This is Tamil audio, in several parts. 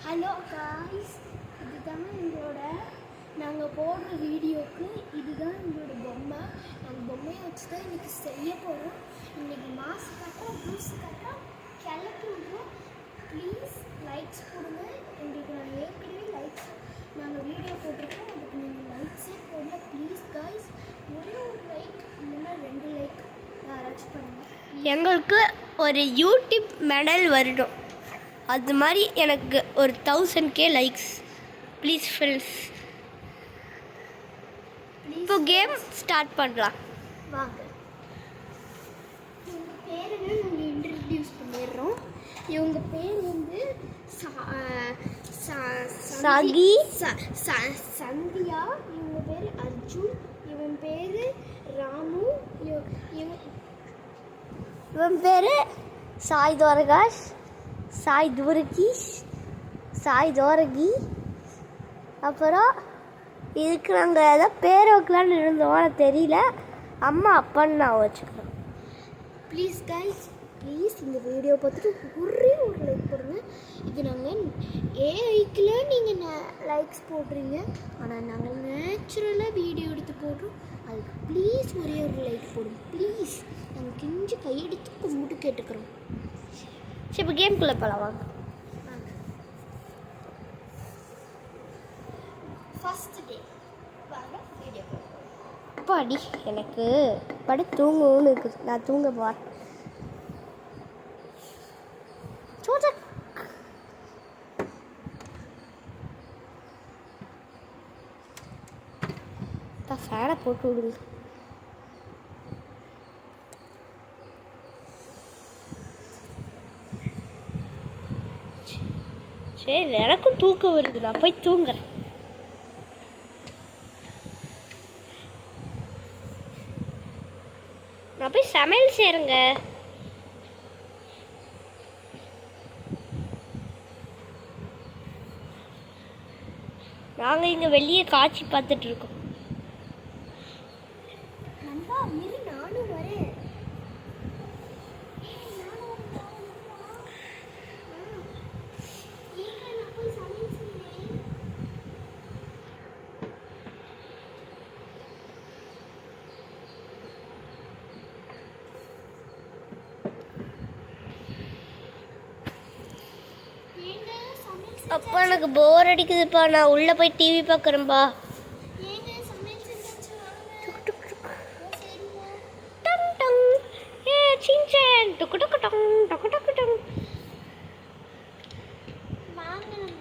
ஹலோ காய்ஸ், இதுதான் எங்களோட நாங்கள் போடுற வீடியோவுக்கு இதுதான் எங்களோட பொம்மை. நாங்கள் பொம்மையை வச்சு தான் இன்றைக்கி செய்ய போகிறோம். இன்றைக்கி மாசு கட்டுறோம், ஜூஸ் கட்டுறோம், கிளப்பி விட்றோம். ப்ளீஸ் லைக்ஸ் கொடுங்க. எங்களுக்கு நாங்கள் ஏற்கனவே லைக்ஸ் நாங்கள் வீடியோ போட்டிருக்கோம், அதுக்கு நீங்கள் லைக்ஸே போடல. ப்ளீஸ் காய்ஸ், ஒரே ஒரு லைக் இல்லைன்னா 2 லைக் யாராச்சும் பண்ணுங்கள். எங்களுக்கு ஒரு யூடியூப் மெடல் வரணும். அது மாதிரி எனக்கு ஒரு 1000K லைக்ஸ் ப்ளீஸ் ஃப்ரெண்ட்ஸ். இப்போ கேம் ஸ்டார்ட் பண்ணலாம் வாங்க. இவங்க பேரை நாங்கள் இன்ட்ரடியூஸ் பண்ணிடுறோம். இவங்க பேர் வந்து சகி சந்தியா. இவங்க பேர் அர்ஜுன். இவன் பேர் ராமு. இவன் பேர் சாய் துவரகாஷ், சாய் துவரகீஷ், சாய் துவரகி. அப்புறம் இதுக்கு நாங்கள் ஏதாவது பேர் வைக்கலான்னு இருந்தோம், ஆனால் தெரியல. அம்மா அப்பான்னு நான் வச்சுக்கிறோம். ப்ளீஸ் கைஸ், ப்ளீஸ் இந்த வீடியோ பார்த்துட்டு ஒரே ஒரு லைக் போடுங்க. இது நாங்கள் ஏஐக்கில் நீங்கள் லைக்ஸ் போடுறீங்க, ஆனால் நாங்கள் நேச்சுரலாக வீடியோ எடுத்து போடுறோம். அதுக்கு ப்ளீஸ் ஒரே ஒரு லைக் போடுங்க ப்ளீஸ். நாங்கள் கிஞ்சி கையெடுத்து கும்பிட்டு கேட்டுக்கிறோம். சரி, இப்போ கேம்குள்ளே போகலாம் வாங்க. ஃபர்ஸ்ட் டே வாங்க வீடியோ. அப்பாடி, எனக்கு படு தூங்கணும்னு இருக்குது. நான் தூங்க போகிறேன். ஃபேனை போட்டு விடுங்க. சரி, எனக்கும் தூக்கம் வருது, நான் போய் தூங்குறேன். நான் போய் சமையல் செய்கிறேங்க. நாங்கள் இங்கே வெளியே காட்சி பார்த்துட்டு இருக்கோம். நண்பா இரு, நானும் வரேன். அப்பா எனக்கு போர் அடிக்குதுப்பா, நான் உள்ளே போய் டிவி பார்க்குறேன்ப்பா.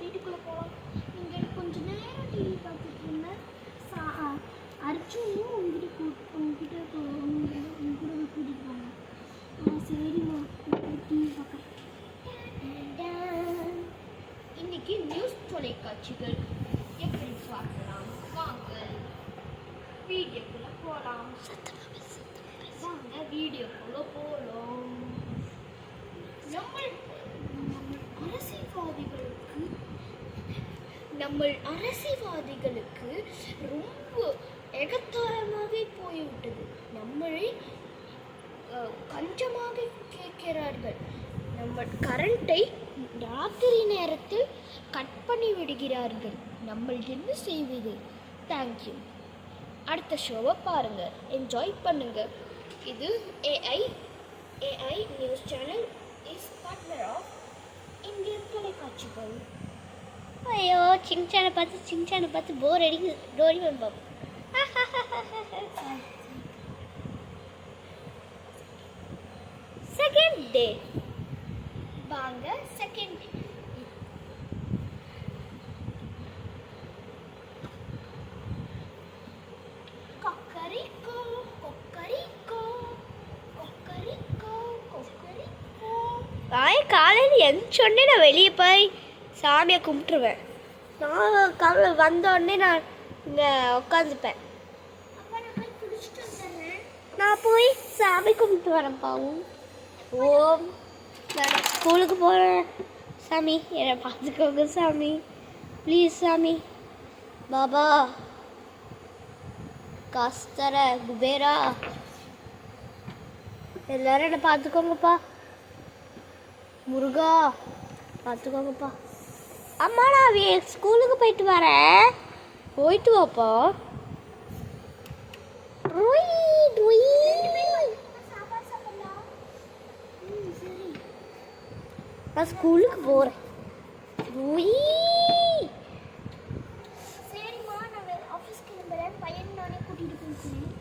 வீட்டுக்குள்ள போகலாம். நீங்க கொஞ்ச நேரம் டிவி பார்த்துட்டு இருந்தேன். அர்ஜுனும் உங்ககிட்ட கூட்டிட்டு போங்க. சரிம்மா, டிவி பார்க்குறேன். இன்னைக்கு நியூஸ் தொலைக்காட்சிகள் எப்படி பார்க்கலாம் வாங்க வீடியோக்குள்ள போகலாம். வாங்க வீடியோக்குள்ள போகலாம். நம்ம அரசியல்வாதிகளுக்கு ரொம்ப எகத்தாளமாக போய்விட்டது. நம்மளை கஞ்சமாக கேட்கிறார்கள். நம்ம கரண்ட்டை ராத்திரி நேரத்தில் கட் பண்ணி விடுகிறார்கள். நம்ம என்ன செய்வது? தேங்க்யூ. அடுத்த ஷோவை பாருங்க, என்ஜாய் பண்ணுங்க. இது AI news channel is partner of Indian தொலைக்காட்சிகள். ஐயோ, சிங்சானை பார்த்து போர் அடிக்குது. டோரிமான் பாபு. செகண்ட் டே வாங்க. செகண்ட் டே கொக்கரிக்கோ கொக்கரிக்கோ கொக்கரிக்கோ கொக்கரிக்கோ. காலையில் எந்திரிச்சோடனே நான் வெளியே போய் சாமியை கும்பிட்டுருவேன். நான் காலையில் வந்தோடனே நான் இங்கே உட்காந்துப்பேன். நான் போய் சாமி கும்பிட்டு வரேன் பாவும். ஓம், நான் ஸ்கூலுக்கு போகிறேன். சாமி என்னை பார்த்துக்கோங்க சாமி, ப்ளீஸ் சாமி. பாபா காசு தர குபேரா, எல்லாரும் என்னை பார்த்துக்கோங்கப்பா. முருகா பார்த்துக்கோங்கப்பா. அம்மா நான் ஸ்கூலுக்கு போயிட்டு வரேன். போயிட்டு வாப்பா. சாப்பாடு சாப்பிடலாம். சரி. நான் ஸ்கூலுக்கு போகிறேன். சரிம்மா நான் ஆஃபீஸ்க்கு கிளம்புறேன். பையன் நானே கூட்டிகிட்டு போய்க்கிறேன்.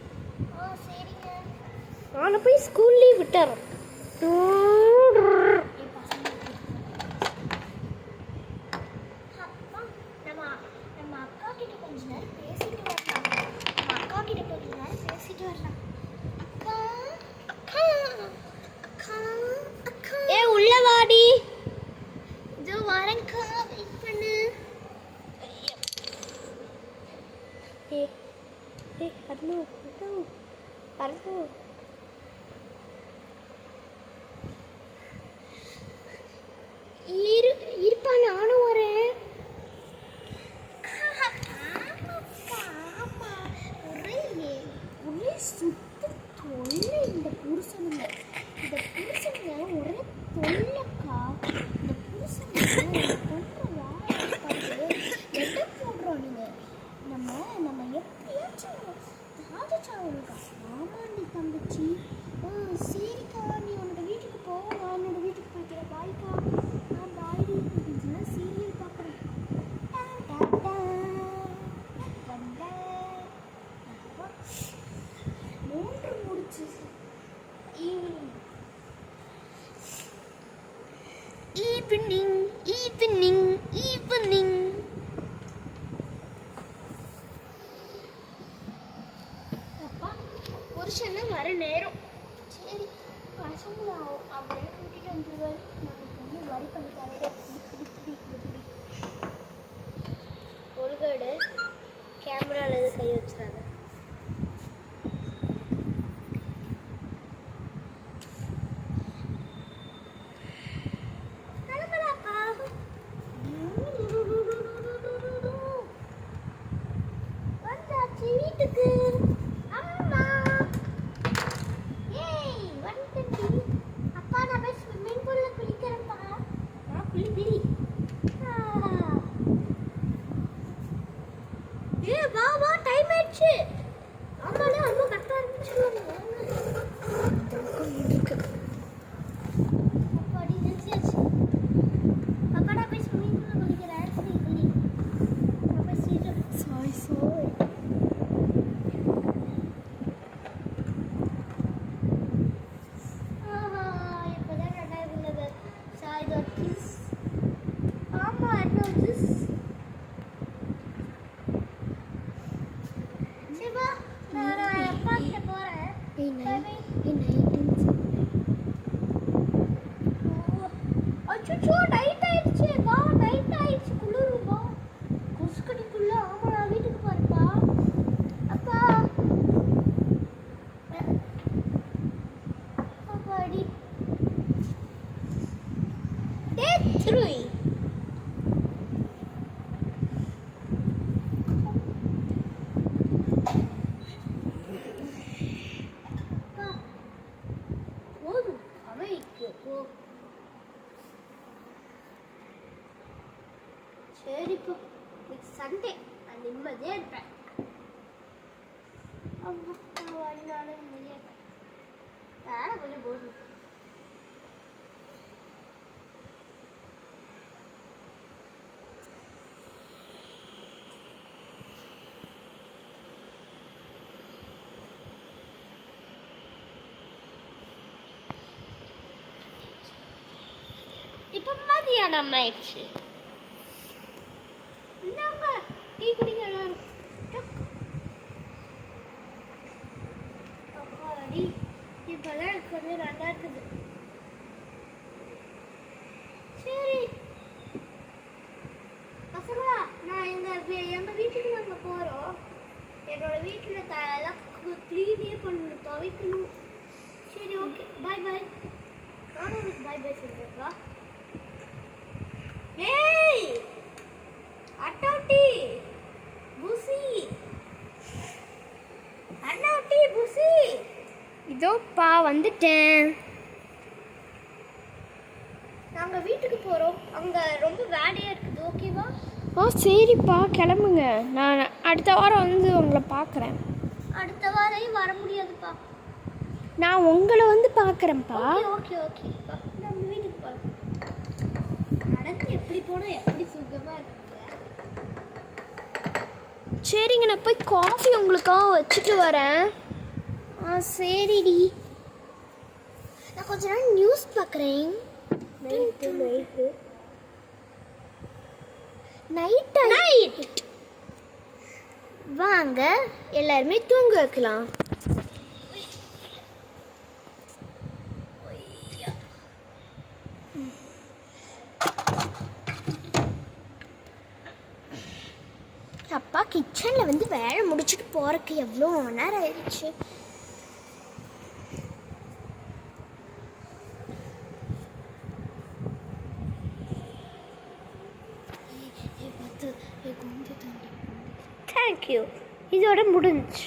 சரிங்க. நான் போய் ஸ்கூல்லேயே விட்டுறேன். அப்பா நம்ம அக்கா கிட்ட கொஞ்ச நேரம் பேசிட்டு வரலாம். அக்கா அக்கா அக்கா அக்கா ஏ உள்ள வாடி. இதோ வரேன்க்கா. வெயிட் பண்ணு. ஏ வரணும். இருப்பா நானும் வரேன். ஒரே சுத்த தொல்லை இந்த புருஷனுங்க. ஒரே தொல்லைக்கா. இந்த புருஷனுங்க கொண்டு எடை போடுறோனுங்க. நம்ம எப்படியாச்சும் ராஜச்சாவனுக்கா. ஆமாண்டி தங்கச்சி. சரிக்கா நீ உன்னோட வீட்டுக்கு போ. நான் என்னோட வீட்டுக்கு போய்க்கிறேன். பாய்க்கா. பாய்டி. இதெல்லாம் சீரியல் பார்க்குறேன். மூன்று முடிச்சு ஈவினிங். அப்பா புருஷன் வர நேரம். சரி பசங்களை அப்படியே கூட்டிகிட்டு வந்துடுவார். நமக்கு வந்து வரி பண்ணிட்டாரு. ஒழுங்கோடு கேமராவில் எது கை வச்சுறாங்க. வந்தாச்சு வீட்டுக்கு. அம்மா ஏய் வந்துட்டி. அப்பா நான் போய் ஸ்விம்மிங் பூல்ல குளிக்கிறேன்ப்பா. குளிப்பிடி. வா டைம் ஆயிடுச்சு. ஆமாண்ணா அம்மா கரெக்டாக இருந்துச்சு. அப்பாடி நினைச்சாச்சு. அப்பா நான் போய் ஸ்விம்மிங் பூல்ல குளிக்கிறேன். சரி குளி. நான் போய் சீக்கிரம். சாய் இப்போதான் நல்லா இருந்தது. சாய் கிஸ். ஆமா என்ன ஜூஸ். சிவா நான் அப்பா கிட்ட போறேன். அச்சோ நைட் ஆயிடுச்சு. வா நைட் ஆயிடுச்சு. குளிரும் வா. கொசுக்கடிக்குள்ள. ஆமா நான் வீட்டுக்கு போறேன்ப்பா. அப்பா அப்பாடி. த்ரீ அப்பா போதும் அவைக்கு போ. சரிப்பா இன்னைக்கு சண்டே நான் நிம்மதியாக இருப்பேன். அம்மா நானும் நிம்மதியாக இருப்பேன். வேலை கொஞ்சம் போதும். இப்போ மதியானம் ஆயிடுச்சு. இந்தாங்க டீ குடிங்க எல்லாரும். அப்பாடி இப்போதான் எனக்கு வந்து நல்லா இருக்குது. சரி பசங்களா நான் எங்கள் வீட்டுக்கு நாங்கள் போகிறோம். என்னோட வீட்டில் எல்லாம் க்ளீனே பண்ணணும், துவைக்கணும். சரி ஓகே பாய் பாய். நானும் உனக்கு பாய் பாய் சொல்கிறேன்ப்பா. ஏய் அட்டோட்டி புசி. அண்ணாட்டி புசி. இதோப்பா வந்துட்டேன். நாங்கள் வீட்டுக்கு போகிறோம். அங்கே ரொம்ப வேலையாக இருக்குது. ஓகேவா? சரிப்பா, கிளம்புங்க. நான் அடுத்த வாரம் வந்து உங்களை பார்க்குறேன். அடுத்த வாரம் வர முடியாதுப்பா. நான் உங்களை வந்து பார்க்குறேன்ப்பா. ஓகே ஓகேப்பா. நம்ம வீட்டுக்கு போகலாம். நடந்து எப்படி போனால் எப்படி சுகமாக இருக்குங்க. சரிங்க, நான் போய் காஃபி உங்களுக்காக வச்சுட்டு வரேன். சரிடி. நான் கொஞ்ச நாள் நியூஸ் பார்க்குறேன். நைட் வாங்க எல்லாருமே தூங்க வைக்கலாம். அப்பா கிச்சனில் வந்து வேலை முடிச்சுட்டு போகிறக்கு எவ்வளோ நேரம் ஆயிடுச்சு. தேங்க்யூ. இதோட முடிஞ்சுச்சு.